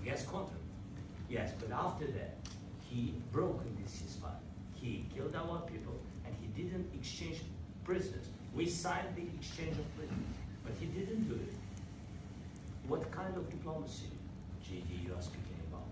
gas contract. Yes, but after that, he broke this ceasefire. He killed our people, and he didn't exchange prisoners. We signed the exchange of prisoners, but he didn't do it. What kind of diplomacy, JD, you are speaking about?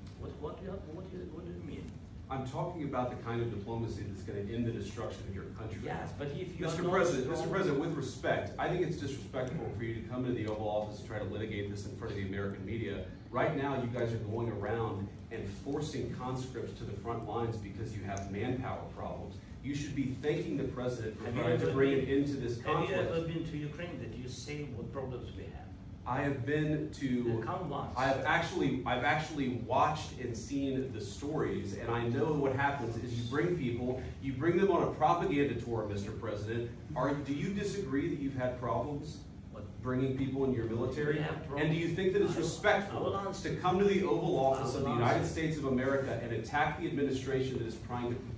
What do you mean? I'm talking about the kind of diplomacy that's going to end the destruction of your country. Yes, but if you Mr. President, with respect, I think it's disrespectful for you to come into the Oval Office and try to litigate this in front of the American media. Right now, you guys are going around and forcing conscripts to the front lines because you have manpower problems. You should be thanking the President for trying to bring it into this conflict. Have you ever been to Ukraine? Did you say what problems we have? I have been to. I've actually watched and seen the stories, and I know what happens is you bring them on a propaganda tour, Mr. President. Do you disagree that you've had problems bringing people in your military? And do you think that it's respectful to come to the Oval Office of the United States of America and attack the administration that is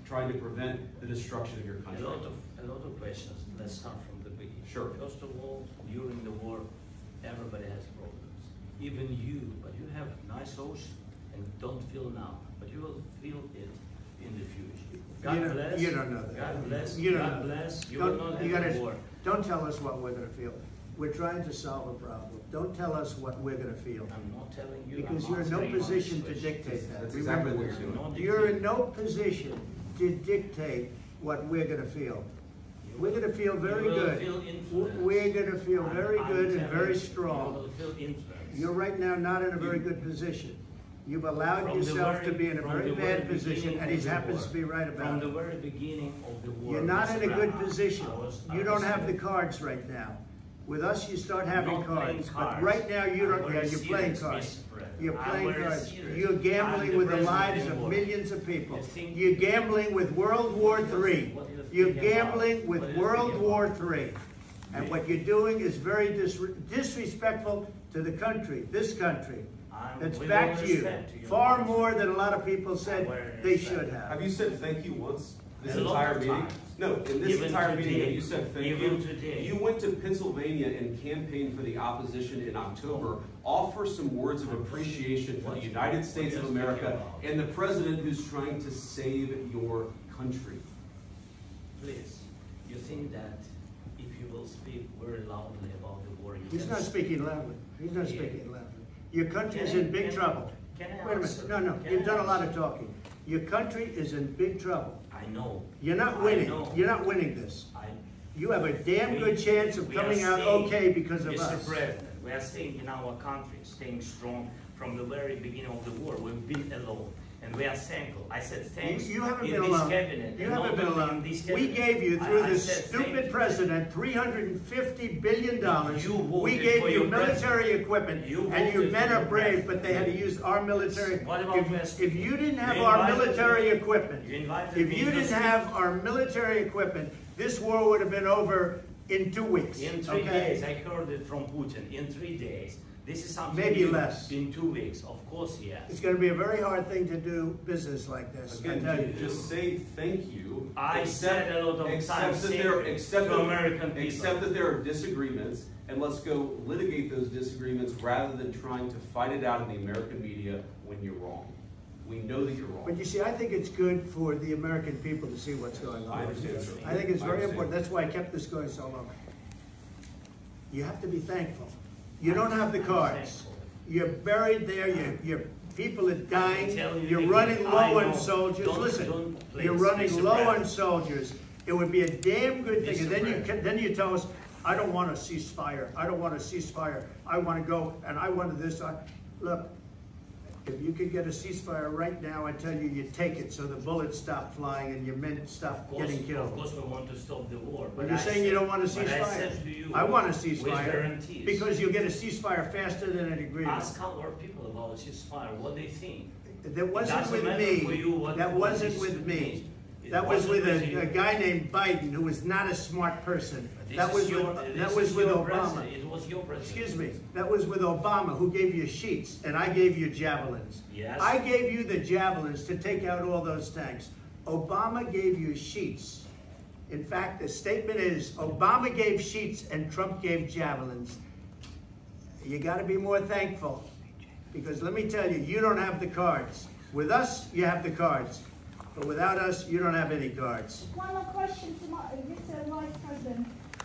trying to prevent the destruction of your country? A lot of questions. Let's start from the beginning. Sure. First of all, during the war, everybody has problems, even you, but you have nice ocean and don't feel now, but you will feel it in the future. God bless. You don't know that. God bless. You don't God know. bless. You will not have a war. Don't tell us what we're going to feel. We're trying to solve a problem. Don't tell us what we're going to feel. I'm not telling you. Because you're in no position to dictate that. That's exactly what you're doing. You're in no position to dictate what we're going to feel. We're going to feel very good. We're going to feel very good and very strong. You're right now not in a very good position. You've allowed yourself to be in a very bad position, and he happens to be right about it. From the very beginning of the war. You're not in a good position. You don't have the cards right now. With us, you start having cards. But right now, you don't. Yeah, you're playing cards. You're playing cards. You're gambling with the lives of millions of people. You're gambling with World War III. You're gambling with World War III. And what you're doing is very disrespectful to the country, this country. That's back to you. Far more than a lot of people said they should have. Have you said thank you once this entire meeting? No, in this entire meeting, you said thank you. You went to Pennsylvania and campaigned for the opposition in October. Offer some words of appreciation for the United States of America and the president who's trying to save your country. Please, you think that if you will speak very loudly about the war, he's not speaking loudly. He's not speaking loudly. Your country is in big trouble. Wait a minute. No, you've done a lot of talking. Your country is in big trouble. I know. You're not winning. You're not winning this. You have a damn good chance of coming out okay because of us. Mr. President, we are staying in our country, staying strong from the very beginning of the war. We've been alone. And we are thankful. I said thanks. You haven't been alone. You haven't been alone. We gave you, through this stupid president, $350 billion. We gave you military equipment, and your men are brave, but they had to use our military. If you didn't have our military equipment, this war would have been over in 2 weeks. In 3 days. I heard it from Putin. In 3 days. This is something maybe less. In 2 weeks, of course, yes. It's going to be a very hard thing to do business like this. Again, just say thank you. I said a lot of times to American people. Accept that there are disagreements, and let's go litigate those disagreements rather than trying to fight it out in the American media when you're wrong. We know that you're wrong. But you see, I think it's good for the American people to see what's going on. I understand, sir. I think it's very important. That's why I kept this going so long. You have to be thankful. You don't have the cards. You're buried there. Your people are dying. You're running low on soldiers. Listen, you're running low on soldiers. It would be a damn good thing. And then you tell us, I don't want a ceasefire. I don't want a ceasefire. I want to go and I want this. Look, if you could get a ceasefire right now, I tell you, you take it so the bullets stop flying and your men stop getting killed. Of course, we want to stop the war. But you're saying you don't want a ceasefire. I want a ceasefire because you'll get a ceasefire faster than an agreement. Ask our people about a ceasefire, what they think. That wasn't with me. That wasn't with me. That was with a guy named Biden, who was not a smart person. That was with Obama. It was your president. Excuse me. That was with Obama, who gave you sheets, and I gave you javelins. Yes. I gave you the javelins to take out all those tanks. Obama gave you sheets. In fact, the statement is, Obama gave sheets and Trump gave javelins. You got to be more thankful. Because let me tell you, you don't have the cards. With us, you have the cards. But without us, you don't have any cards. One more question to Mr. Vice President.